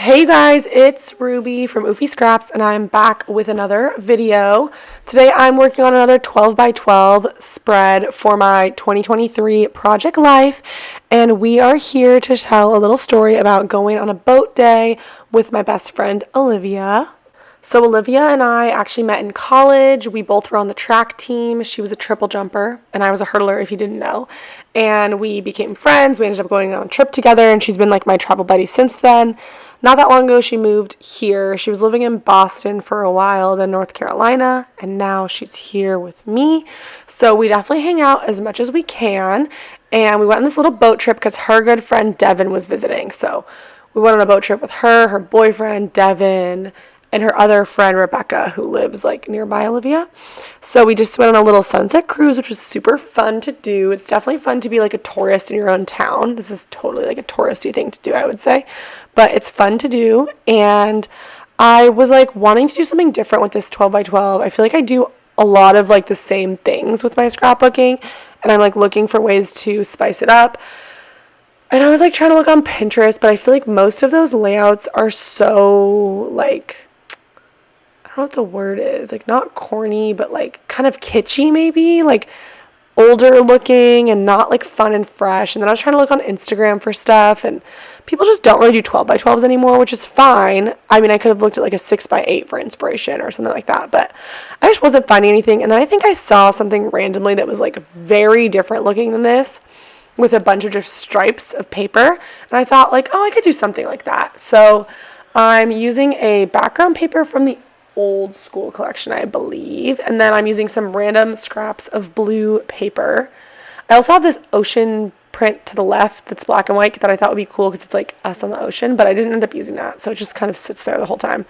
Hey you guys, it's Ruby from Oofy Scraps and I'm back with another video. Today I'm working on another 12 by 12 spread for my 2023 project life, and we are here to tell a little story about going on a boat day with my best friend Olivia. So Olivia and I actually met in college. We both were on the track team. She was a triple jumper and I was a hurdler, if you didn't know. And we became friends. We ended up going on a trip together and she's been like my travel buddy since then. Not that long ago, she moved here. She was living in Boston for a while, then North Carolina, and now she's here with me. So we definitely hang out as much as we can. And we went on this little boat trip because her good friend Devin was visiting. So we went on a boat trip with her boyfriend Devin, and her other friend Rebecca, who lives like nearby Olivia. So we just went on a little sunset cruise, which was super fun to do. It's definitely fun to be like a tourist in your own town. This is totally like a touristy thing to do, I would say, but it's fun to do. And I was like wanting to do something different with this 12 by 12. I feel like I do a lot of like the same things with my scrapbooking, and I'm like looking for ways to spice it up. And I was like trying to look on Pinterest, but I feel like most of those layouts are so like, I don't know what the word is, like not corny, but like kind of kitschy maybe, like older looking and not like fun and fresh. And then I was trying to look on Instagram for stuff, and people just don't really do 12 by 12s anymore, which is fine. I mean, I could have looked at like a 6 by 8 for inspiration or something like that, but I just wasn't finding anything. And then I think I saw something randomly that was like very different looking than this, with a bunch of just stripes of paper, and I thought like, oh, I could do something like that. So I'm using a background paper from the old school collection, I believe, and then I'm using some random scraps of blue paper. I also have this ocean print to the left that's black and white that I thought would be cool because it's like us on the ocean, but I didn't end up using that, so it just kind of sits there the whole time.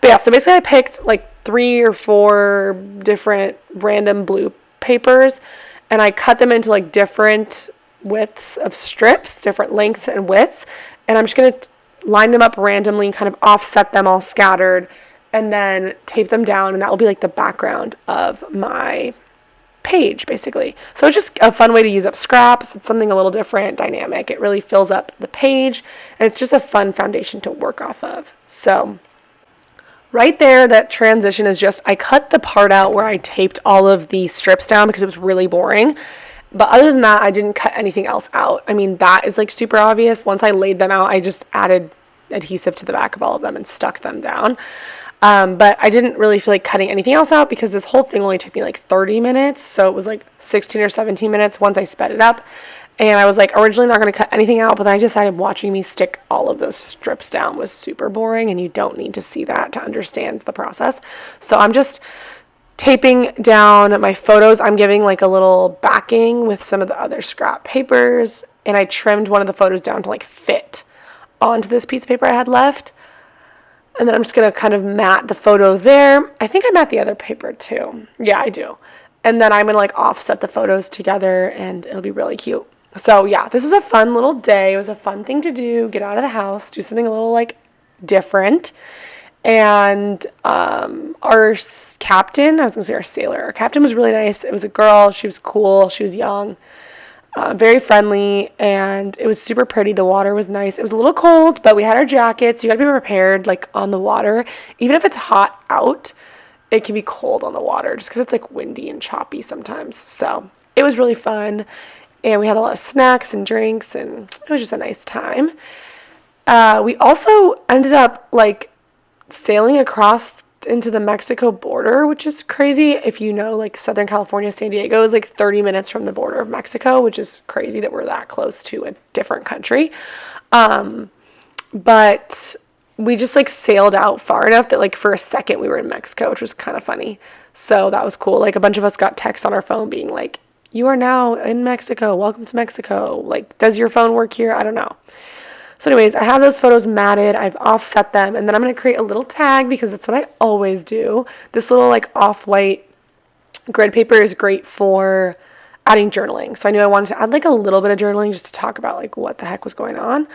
But yeah, so basically I picked like 3 or 4 different random blue papers, and I cut them into like different widths of strips, different lengths and widths, and I'm just going to line them up randomly and kind of offset them all scattered, and then tape them down, and that will be like the background of my page basically. So it's just a fun way to use up scraps. It's something a little different, dynamic. It really fills up the page, and it's just a fun foundation to work off of. So right there, that transition is just, I cut the part out where I taped all of the strips down because it was really boring. But other than that, I didn't cut anything else out. I mean, that is like super obvious. Once I laid them out, I just added adhesive to the back of all of them and stuck them down. But I didn't really feel like cutting anything else out because this whole thing only took me like 30 minutes. So it was like 16 or 17 minutes once I sped it up. And I was like originally not going to cut anything out, but then I decided watching me stick all of those strips down was super boring, and you don't need to see that to understand the process. So I'm just taping down my photos. I'm giving like a little backing with some of the other scrap papers, and I trimmed one of the photos down to like fit onto this piece of paper I had left. And then I'm just going to kind of mat the photo there. I think I mat the other paper too. Yeah, I do. And then I'm going to like offset the photos together, and it'll be really cute. So yeah, this was a fun little day. It was a fun thing to do. Get out of the house, do something a little like different. And our captain, I was going to say our sailor, our captain was really nice. It was a girl. She was cool. She was young. Very friendly, and it was super pretty. The water was nice. It was a little cold, but we had our jackets. You got to be prepared like on the water. Even if it's hot out, it can be cold on the water just because it's like windy and choppy sometimes. So it was really fun, and we had a lot of snacks and drinks, and it was just a nice time. We also ended up like sailing across into the Mexico border, which is crazy. If you know, like Southern California, San Diego is like 30 minutes from the border of Mexico, which is crazy that we're that close to a different country. But we just like sailed out far enough that like for a second we were in Mexico, which was kind of funny. So that was cool. Like a bunch of us got texts on our phone being like, "You are now in Mexico. Welcome to Mexico. Like, does your phone work here?" I don't know. So anyways, I have those photos matted. I've offset them, and then I'm going to create a little tag because that's what I always do. This little like off-white grid paper is great for adding journaling. So I knew I wanted to add like a little bit of journaling just to talk about like what the heck was going on.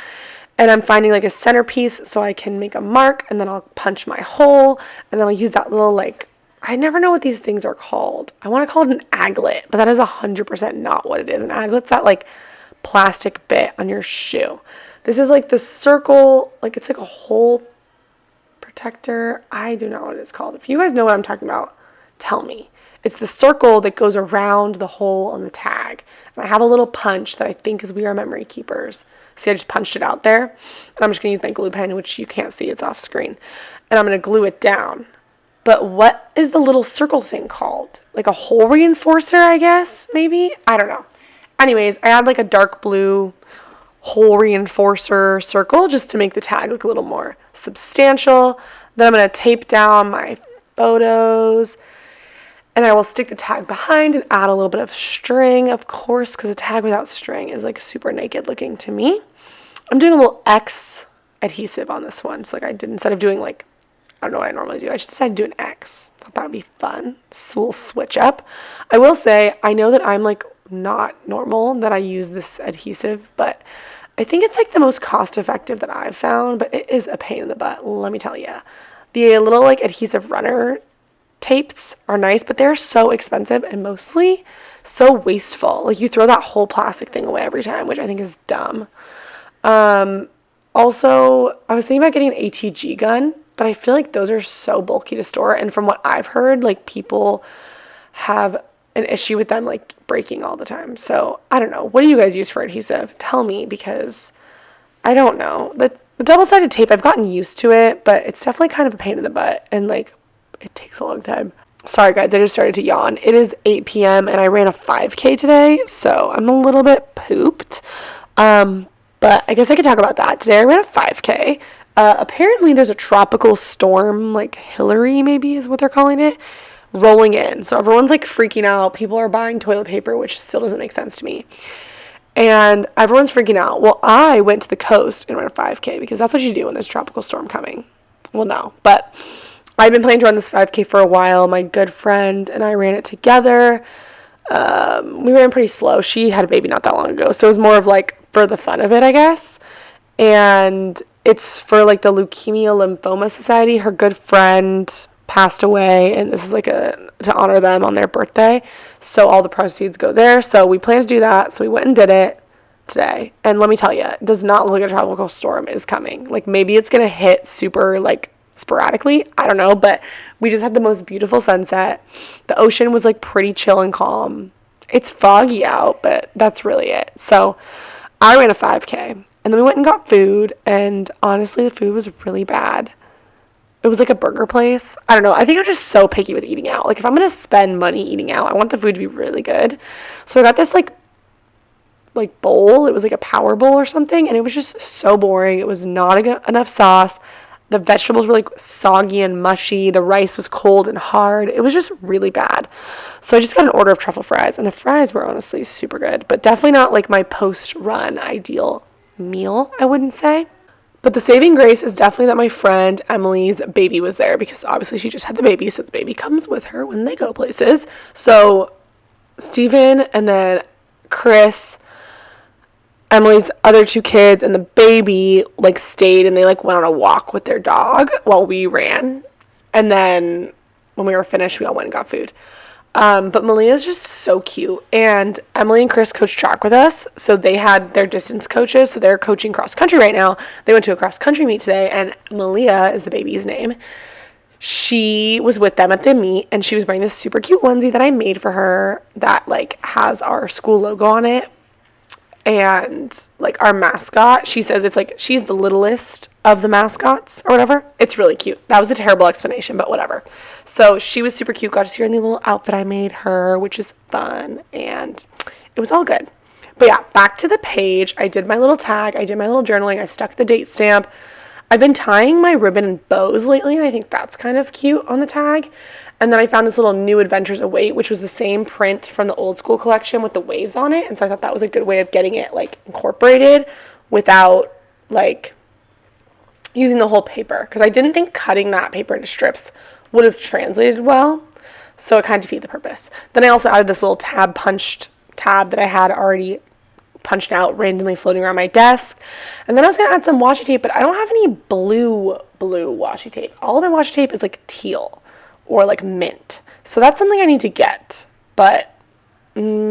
And I'm finding like a centerpiece so I can make a mark, and then I'll punch my hole, and then I'll use that little like, I never know what these things are called. I want to call it an aglet, but that is 100% not what it is. An aglet's that like plastic bit on your shoe. This is like the circle, like it's like a hole protector. I do not know what it's called. If you guys know what I'm talking about, tell me. It's the circle that goes around the hole on the tag. And I have a little punch that I think is We Are Memory Keepers. See, I just punched it out there. And I'm just going to use my glue pen, which you can't see. It's off screen. And I'm going to glue it down. But what is the little circle thing called? Like a hole reinforcer, I guess, maybe? I don't know. Anyways, I had like a dark blue hole reinforcer circle just to make the tag look a little more substantial. Then I'm going to tape down my photos. And I will stick the tag behind and add a little bit of string, of course, because a tag without string is like super naked looking to me. I'm doing a little X adhesive on this one. So like I did, instead of doing like, I don't know what I normally do, I just decided to do an X. Thought that would be fun. So we'll switch up. I will say, I know that I'm like not normal that I use this adhesive, but I think it's like the most cost effective that I've found, but it is a pain in the butt, let me tell you. The little like adhesive runner tapes are nice, but they're so expensive and mostly so wasteful. Like you throw that whole plastic thing away every time, which I think is dumb. Also, I was thinking about getting an ATG gun, but I feel like those are so bulky to store. And from what I've heard, like people have an issue with them like breaking all the time. So I don't know. What do you guys use for adhesive? Tell me, because I don't know. The double-sided tape, I've gotten used to it, but it's definitely kind of a pain in the butt. And like it takes a long time. Sorry guys, I just started to yawn. It is 8 p.m. and I ran a 5K today, so I'm a little bit pooped. But I guess I could talk about that. Today I ran a 5K. Apparently there's a tropical storm, like Hillary maybe is what they're calling it, rolling in. So everyone's like freaking out. People are buying toilet paper, which still doesn't make sense to me. And everyone's freaking out. Well, I went to the coast and ran a 5K because that's what you do when there's a tropical storm coming. Well, no, but I've been planning to run this 5K for a while. My good friend and I ran it together. We ran pretty slow. She had a baby not that long ago, so it was more of like for the fun of it, I guess. And it's for like the Leukemia Lymphoma Society. Her good friend passed away, and this is like to honor them on their birthday. So all the proceeds go there. So we plan to do that. So we went and did it today. And let me tell you, it does not look like a tropical storm is coming. Like maybe it's gonna hit super like sporadically, I don't know, but we just had the most beautiful sunset. The ocean was like pretty chill and calm. It's foggy out, but that's really it. So I ran a 5K, and then we went and got food, and honestly the food was really bad. It was like a burger place. I don't know, I think I'm just so picky with eating out. Like if I'm gonna spend money eating out, I want the food to be really good. So I got this like bowl. It was like a power bowl or something, and it was just so boring. It was not enough sauce. The vegetables were like soggy and mushy. The rice was cold and hard. It was just really bad. So I just got an order of truffle fries, and the fries were honestly super good, but definitely not like my post-run ideal meal, I wouldn't say. But the saving grace is definitely that my friend Emily's baby was there, because obviously she just had the baby, so the baby comes with her when they go places. So Steven and then Chris, Emily's other two kids, and the baby like stayed, and they like went on a walk with their dog while we ran. And then when we were finished, we all went and got food. But Malia's just so cute, and Emily and Chris coach track with us, so they had their distance coaches, so they're coaching cross country right now. They went to a cross country meet today, and Malia is the baby's name. She was with them at the meet, and she was wearing this super cute onesie that I made for her that like has our school logo on it. And like our mascot, she says it's like she's the littlest of the mascots or whatever. It's really cute. That was a terrible explanation, but whatever. So she was super cute. Got to see her in the little outfit I made her, which is fun, and it was all good. But yeah, back to the page. I did my little tag. I did my little journaling. I stuck the date stamp. I've been tying my ribbon in bows lately, and I think that's kind of cute on the tag. And then I found this little New Adventures Await, which was the same print from the old school collection with the waves on it. And so I thought that was a good way of getting it like incorporated without like using the whole paper, because I didn't think cutting that paper into strips would have translated well. So it kind of defeated the purpose. Then I also added this little punched tab that I had already punched out randomly floating around my desk. And then I was going to add some washi tape, but I don't have any blue washi tape. All of my washi tape is like teal or like mint. So that's something I need to get. But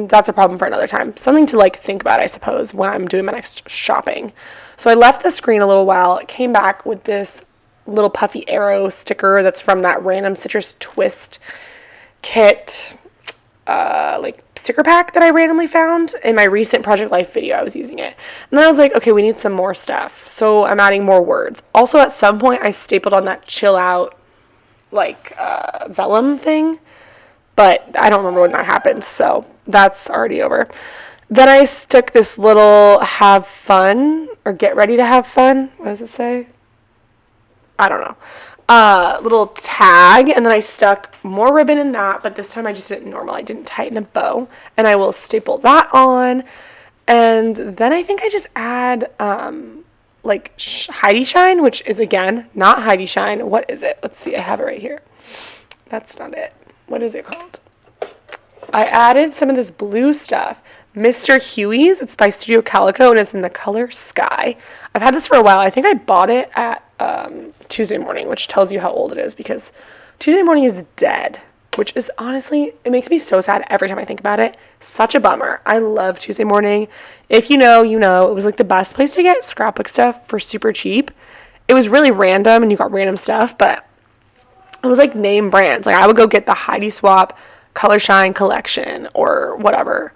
that's a problem for another time. Something to like think about, I suppose, when I'm doing my next shopping. So I left the screen a little while. It came back with this little puffy arrow sticker that's from that random citrus twist kit like sticker pack that I randomly found in my recent Project Life video. I was using it, and then I was like, okay, we need some more stuff, so I'm adding more words. Also, at some point I stapled on that chill out like vellum thing, but I don't remember when that happened, so that's already over. Then I stuck this little have fun or get ready to have fun, what does it say? I don't know. Little tag, and then I stuck more ribbon in that, but this time I just didn't normal. I didn't tighten a bow, and I will staple that on. And then I think I just add like Heidi Shine, which is again not Heidi Shine. What is it? Let's see. I have it right here. That's not it. What is it called? I added some of this blue stuff. Mr. Huey's. It's by Studio Calico, and it's in the color Sky. I've had this for a while. I think I bought it at Tuesday Morning, which tells you how old it is, because Tuesday Morning is dead, which is honestly, it makes me so sad every time I think about it. Such a bummer. I love Tuesday Morning. If you know, you know. It was like the best place to get scrapbook stuff for super cheap. It was really random, and you got random stuff, but it was like name brands. Like I would go get the Heidi Swap Color Shine collection or whatever.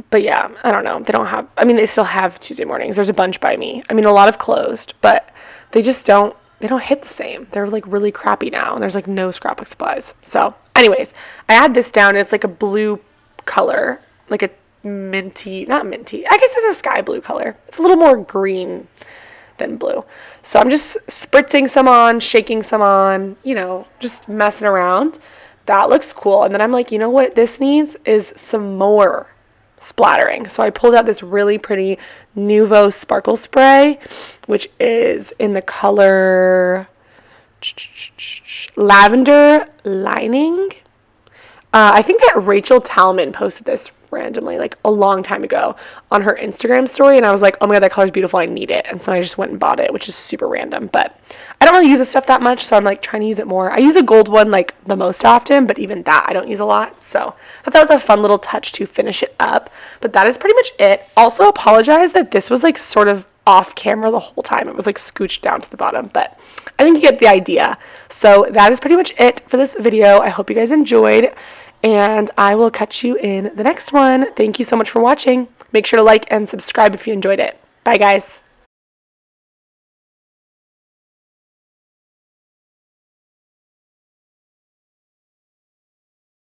But yeah, I don't know. They don't have, I mean, they still have Tuesday Mornings. There's a bunch by me. I mean, a lot have closed, but they just don't hit the same. They're like really crappy now, and there's like no scrapbook supplies. So anyways, I add this down, and it's like a blue color, like a minty, not minty. I guess it's a sky blue color. It's a little more green than blue. So I'm just spritzing some on, shaking some on, you know, just messing around. That looks cool. And then I'm like, you know what this needs is some more splattering. So I pulled out this really pretty Nuvo sparkle spray, which is in the color Lavender Lining. I think that Rachel Talman posted this randomly like a long time ago on her Instagram story, and I was like, oh my god, that color's beautiful, I need it. And so I just went and bought it, which is super random, but I don't really use this stuff that much, so I'm like trying to use it more. I use a gold one like the most often, but even that I don't use a lot, so I thought that was a fun little touch to finish it up. But that is pretty much it. Also apologize that this was like sort of off camera the whole time. It was like scooched down to the bottom, but I think you get the idea. So that is pretty much it for this video. I hope you guys enjoyed, and I will catch you in the next one. Thank you so much for watching. Make sure to like and subscribe if you enjoyed it. Bye guys.